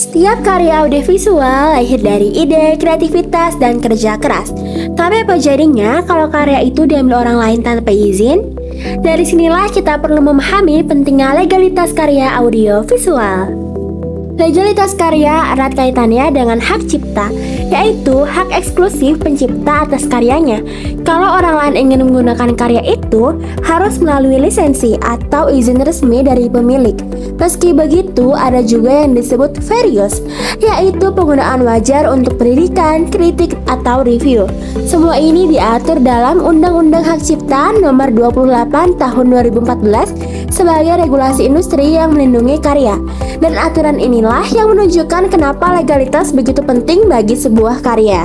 Setiap karya audiovisual lahir dari ide, kreativitas, dan kerja keras. Tapi apa jadinya kalau karya itu diambil orang lain tanpa izin? Dari sinilah kita perlu memahami pentingnya legalitas karya audiovisual. Legalitas karya erat kaitannya dengan hak cipta, yaitu hak eksklusif pencipta atas karyanya. Kalau orang lain ingin menggunakan karya itu, harus melalui lisensi atau izin resmi dari pemilik. Meski begitu, ada juga yang disebut fair use, yaitu penggunaan wajar untuk pendidikan, kritik, atau review. Semua ini diatur dalam Undang-Undang Hak Cipta Nomor 28 Tahun 2014 sebagai regulasi industri yang melindungi karya. Dan aturan inilah yang menunjukkan kenapa legalitas begitu penting bagi sebuah karya.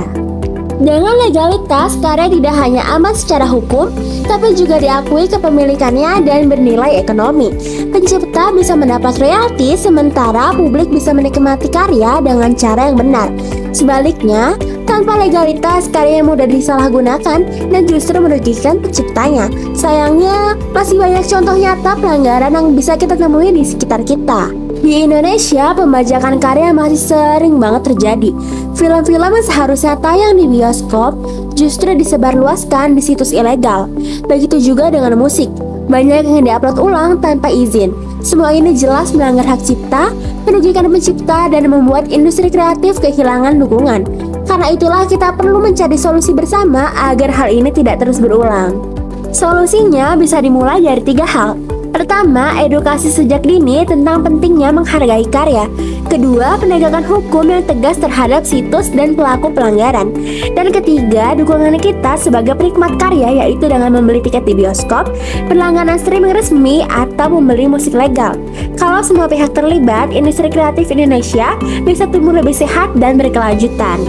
Dengan legalitas, karya tidak hanya aman secara hukum, tapi juga diakui kepemilikannya dan bernilai ekonomi. Pencipta bisa mendapat royalti, sementara publik bisa menikmati karya dengan cara yang benar. Sebaliknya, tanpa legalitas, karya mudah disalahgunakan dan justru merugikan penciptanya. Sayangnya, masih banyak contoh nyata pelanggaran yang bisa kita temui di sekitar kita. Di Indonesia, pembajakan karya masih sering banget terjadi. Film-film yang seharusnya tayang di bioskop justru disebarluaskan di situs ilegal. Begitu juga dengan musik. Banyak yang diupload ulang tanpa izin. Semua ini jelas melanggar hak cipta, merugikan pencipta, dan membuat industri kreatif kehilangan dukungan. Karena itulah kita perlu mencari solusi bersama agar hal ini tidak terus berulang. Solusinya bisa dimulai dari 3 hal. Pertama, edukasi sejak dini tentang pentingnya menghargai karya. Kedua, penegakan hukum yang tegas terhadap situs dan pelaku pelanggaran. Dan ketiga, dukungan kita sebagai penikmat karya, yaitu dengan membeli tiket di bioskop, berlangganan streaming resmi, atau membeli musik legal. Kalau semua pihak terlibat, industri kreatif Indonesia bisa tumbuh lebih sehat dan berkelanjutan.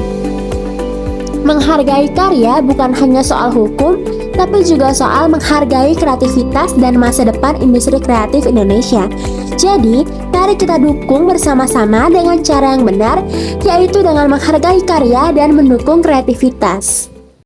Menghargai karya bukan hanya soal hukum, tapi juga soal menghargai kreativitas dan masa depan industri kreatif Indonesia. Jadi, mari kita dukung bersama-sama dengan cara yang benar, yaitu dengan menghargai karya dan mendukung kreativitas.